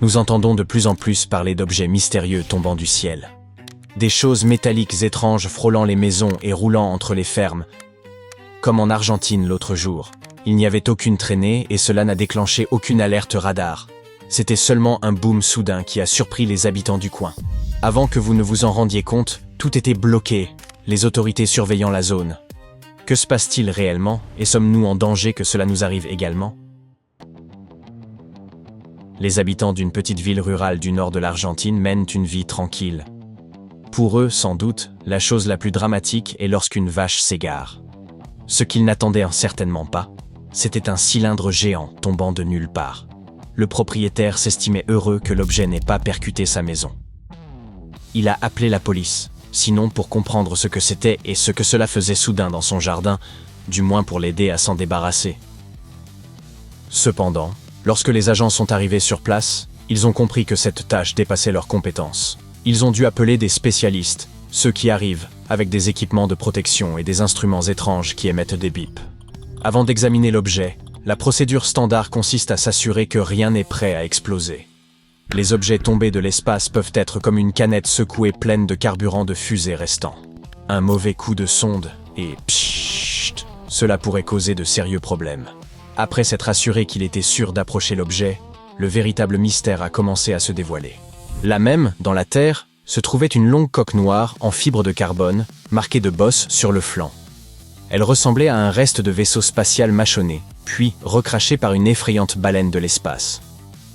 Nous entendons de plus en plus parler d'objets mystérieux tombant du ciel. Des choses métalliques étranges frôlant les maisons et roulant entre les fermes. Comme en Argentine l'autre jour. Il n'y avait aucune traînée et cela n'a déclenché aucune alerte radar. C'était seulement un boom soudain qui a surpris les habitants du coin. Avant que vous ne vous en rendiez compte, tout était bloqué, les autorités surveillant la zone. Que se passe-t-il réellement et sommes-nous en danger que cela nous arrive également? Les habitants d'une petite ville rurale du nord de l'Argentine mènent une vie tranquille. Pour eux, sans doute, la chose la plus dramatique est lorsqu'une vache s'égare. Ce qu'ils n'attendaient certainement pas, c'était un cylindre géant tombant de nulle part. Le propriétaire s'estimait heureux que l'objet n'ait pas percuté sa maison. Il a appelé la police, sinon pour comprendre ce que c'était et ce que cela faisait soudain dans son jardin, du moins pour l'aider à s'en débarrasser. Cependant, lorsque les agents sont arrivés sur place, ils ont compris que cette tâche dépassait leurs compétences. Ils ont dû appeler des spécialistes, ceux qui arrivent avec des équipements de protection et des instruments étranges qui émettent des bips. Avant d'examiner l'objet, la procédure standard consiste à s'assurer que rien n'est prêt à exploser. Les objets tombés de l'espace peuvent être comme une canette secouée pleine de carburant de fusée restant. Un mauvais coup de sonde et pssst, cela pourrait causer de sérieux problèmes. Après s'être assuré qu'il était sûr d'approcher l'objet, le véritable mystère a commencé à se dévoiler. Là même, dans la Terre, se trouvait une longue coque noire en fibre de carbone, marquée de bosses sur le flanc. Elle ressemblait à un reste de vaisseau spatial mâchonné, puis recraché par une effrayante baleine de l'espace.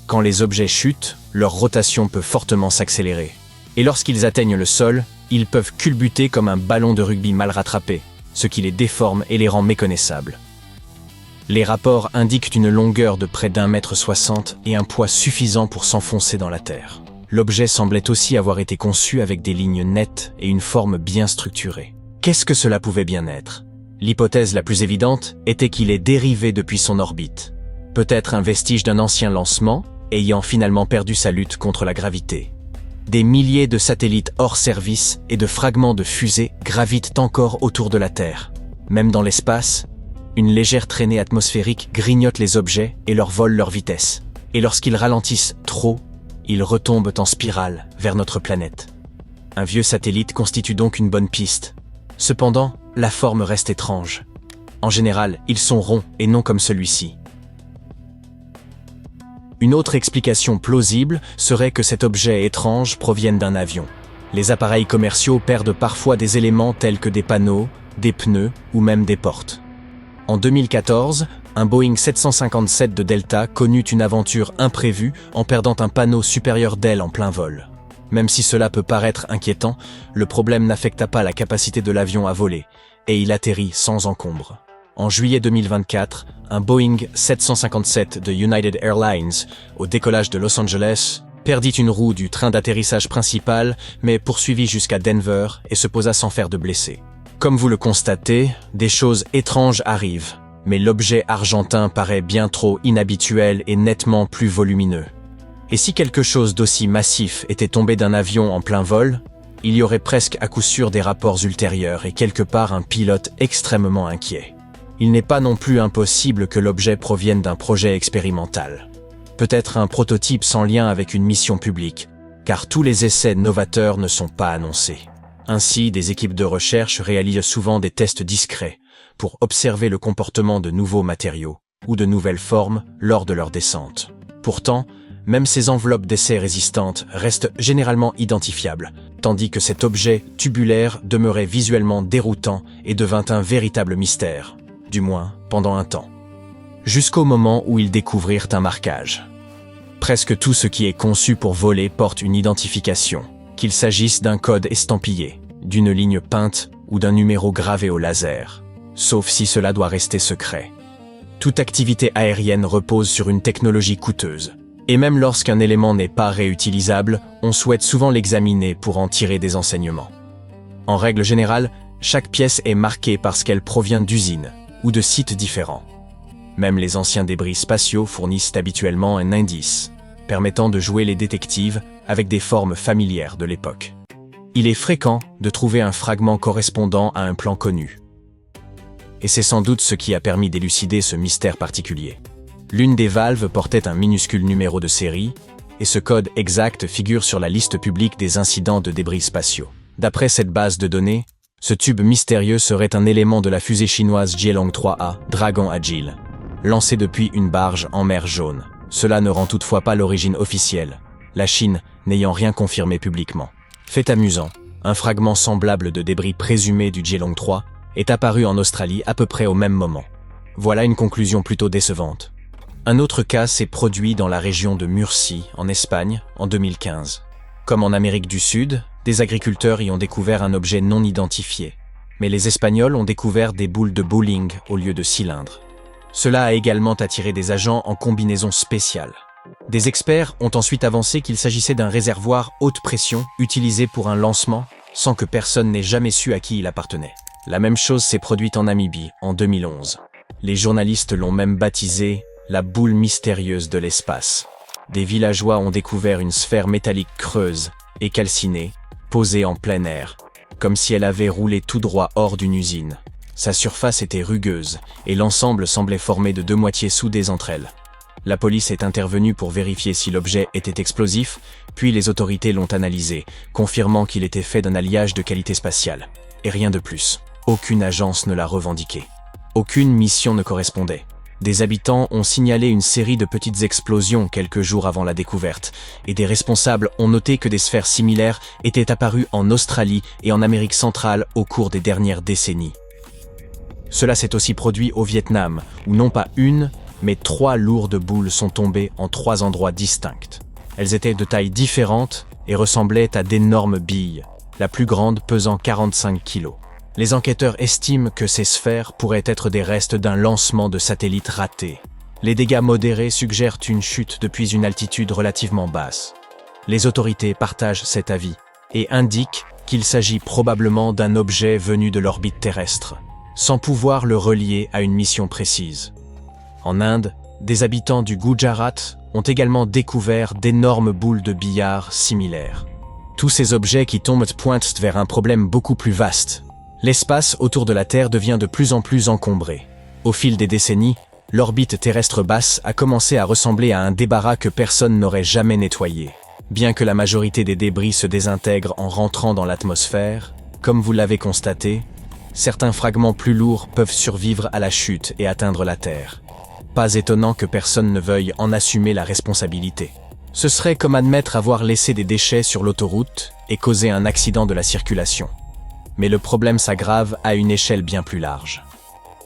Quand les objets chutent, leur rotation peut fortement s'accélérer. Et lorsqu'ils atteignent le sol, ils peuvent culbuter comme un ballon de rugby mal rattrapé, ce qui les déforme et les rend méconnaissables. Les rapports indiquent une longueur de près d'1,60 m et un poids suffisant pour s'enfoncer dans la Terre. L'objet semblait aussi avoir été conçu avec des lignes nettes et une forme bien structurée. Qu'est-ce que cela pouvait bien être? L'hypothèse la plus évidente était qu'il est dérivé depuis son orbite. Peut-être un vestige d'un ancien lancement, ayant finalement perdu sa lutte contre la gravité. Des milliers de satellites hors service et de fragments de fusées gravitent encore autour de la Terre. Même dans l'espace, une légère traînée atmosphérique grignote les objets et leur vole leur vitesse. Et lorsqu'ils ralentissent trop, ils retombent en spirale vers notre planète. Un vieux satellite constitue donc une bonne piste. Cependant, la forme reste étrange. En général, ils sont ronds et non comme celui-ci. Une autre explication plausible serait que cet objet étrange provienne d'un avion. Les appareils commerciaux perdent parfois des éléments tels que des panneaux, des pneus ou même des portes. En 2014, un Boeing 757 de Delta connut une aventure imprévue en perdant un panneau supérieur d'aile en plein vol. Même si cela peut paraître inquiétant, le problème n'affecta pas la capacité de l'avion à voler, et il atterrit sans encombre. En juillet 2024, un Boeing 757 de United Airlines, au décollage de Los Angeles, perdit une roue du train d'atterrissage principal, mais poursuivit jusqu'à Denver et se posa sans faire de blessés. Comme vous le constatez, des choses étranges arrivent, mais l'objet argentin paraît bien trop inhabituel et nettement plus volumineux. Et si quelque chose d'aussi massif était tombé d'un avion en plein vol, il y aurait presque à coup sûr des rapports ultérieurs et quelque part un pilote extrêmement inquiet. Il n'est pas non plus impossible que l'objet provienne d'un projet expérimental. Peut-être un prototype sans lien avec une mission publique, car tous les essais novateurs ne sont pas annoncés. Ainsi, des équipes de recherche réalisent souvent des tests discrets pour observer le comportement de nouveaux matériaux ou de nouvelles formes lors de leur descente. Pourtant, même ces enveloppes d'essais résistantes restent généralement identifiables, tandis que cet objet tubulaire demeurait visuellement déroutant et devint un véritable mystère, du moins pendant un temps. Jusqu'au moment où ils découvrirent un marquage. Presque tout ce qui est conçu pour voler porte une identification, qu'il s'agisse d'un code estampillé, d'une ligne peinte ou d'un numéro gravé au laser, sauf si cela doit rester secret. Toute activité aérienne repose sur une technologie coûteuse, et même lorsqu'un élément n'est pas réutilisable, on souhaite souvent l'examiner pour en tirer des enseignements. En règle générale, chaque pièce est marquée parce qu'elle provient d'usines ou de sites différents. Même les anciens débris spatiaux fournissent habituellement un indice, permettant de jouer les détectives avec des formes familières de l'époque. Il est fréquent de trouver un fragment correspondant à un plan connu. Et c'est sans doute ce qui a permis d'élucider ce mystère particulier. L'une des valves portait un minuscule numéro de série, et ce code exact figure sur la liste publique des incidents de débris spatiaux. D'après cette base de données, ce tube mystérieux serait un élément de la fusée chinoise Jielong 3A, Dragon Agile, lancée depuis une barge en mer Jaune. Cela ne rend toutefois pas l'origine officielle, la Chine n'ayant rien confirmé publiquement. Fait amusant, un fragment semblable de débris présumé du Jielong 3 est apparu en Australie à peu près au même moment. Voilà une conclusion plutôt décevante. Un autre cas s'est produit dans la région de Murcie, en Espagne, en 2015. Comme en Amérique du Sud, des agriculteurs y ont découvert un objet non identifié. Mais les Espagnols ont découvert des boules de bowling au lieu de cylindres. Cela a également attiré des agents en combinaison spéciale. Des experts ont ensuite avancé qu'il s'agissait d'un réservoir haute pression utilisé pour un lancement sans que personne n'ait jamais su à qui il appartenait. La même chose s'est produite en Namibie en 2011. Les journalistes l'ont même baptisé la boule mystérieuse de l'espace. Des villageois ont découvert une sphère métallique creuse et calcinée, posée en plein air, comme si elle avait roulé tout droit hors d'une usine. Sa surface était rugueuse et l'ensemble semblait formé de deux moitiés soudées entre elles. La police est intervenue pour vérifier si l'objet était explosif, puis les autorités l'ont analysé, confirmant qu'il était fait d'un alliage de qualité spatiale. Et rien de plus. Aucune agence ne l'a revendiqué. Aucune mission ne correspondait. Des habitants ont signalé une série de petites explosions quelques jours avant la découverte, et des responsables ont noté que des sphères similaires étaient apparues en Australie et en Amérique centrale au cours des dernières décennies. Cela s'est aussi produit au Vietnam, où non pas une, mais 3 lourdes boules sont tombées en 3 endroits distincts. Elles étaient de tailles différentes et ressemblaient à d'énormes billes, la plus grande pesant 45 kilos. Les enquêteurs estiment que ces sphères pourraient être des restes d'un lancement de satellites raté. Les dégâts modérés suggèrent une chute depuis une altitude relativement basse. Les autorités partagent cet avis et indiquent qu'il s'agit probablement d'un objet venu de l'orbite terrestre, sans pouvoir le relier à une mission précise. En Inde, des habitants du Gujarat ont également découvert d'énormes boules de billard similaires. Tous ces objets qui tombent pointent vers un problème beaucoup plus vaste. L'espace autour de la Terre devient de plus en plus encombré. Au fil des décennies, l'orbite terrestre basse a commencé à ressembler à un débarras que personne n'aurait jamais nettoyé. Bien que la majorité des débris se désintègrent en rentrant dans l'atmosphère, comme vous l'avez constaté, certains fragments plus lourds peuvent survivre à la chute et atteindre la Terre. Pas étonnant que personne ne veuille en assumer la responsabilité. Ce serait comme admettre avoir laissé des déchets sur l'autoroute et causé un accident de la circulation. Mais le problème s'aggrave à une échelle bien plus large.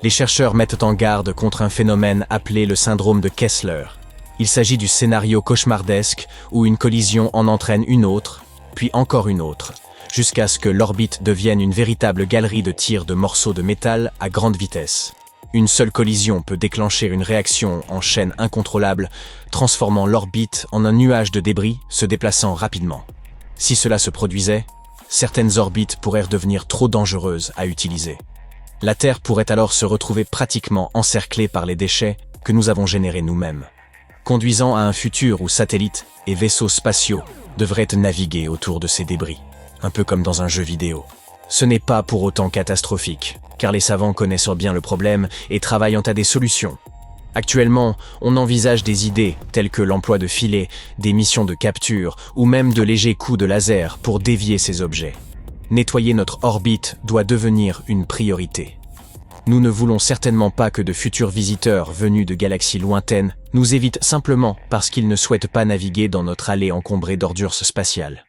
Les chercheurs mettent en garde contre un phénomène appelé le syndrome de Kessler. Il s'agit du scénario cauchemardesque où une collision en entraîne une autre, puis encore une autre, jusqu'à ce que l'orbite devienne une véritable galerie de tirs de morceaux de métal à grande vitesse. Une seule collision peut déclencher une réaction en chaîne incontrôlable, transformant l'orbite en un nuage de débris se déplaçant rapidement. Si cela se produisait, certaines orbites pourraient devenir trop dangereuses à utiliser. La Terre pourrait alors se retrouver pratiquement encerclée par les déchets que nous avons générés nous-mêmes, conduisant à un futur où satellites et vaisseaux spatiaux devraient naviguer autour de ces débris, un peu comme dans un jeu vidéo. Ce n'est pas pour autant catastrophique, car les savants connaissent bien le problème et travaillent à des solutions. Actuellement, on envisage des idées telles que l'emploi de filets, des missions de capture ou même de légers coups de laser pour dévier ces objets. Nettoyer notre orbite doit devenir une priorité. Nous ne voulons certainement pas que de futurs visiteurs venus de galaxies lointaines nous évitent simplement parce qu'ils ne souhaitent pas naviguer dans notre allée encombrée d'ordures spatiales.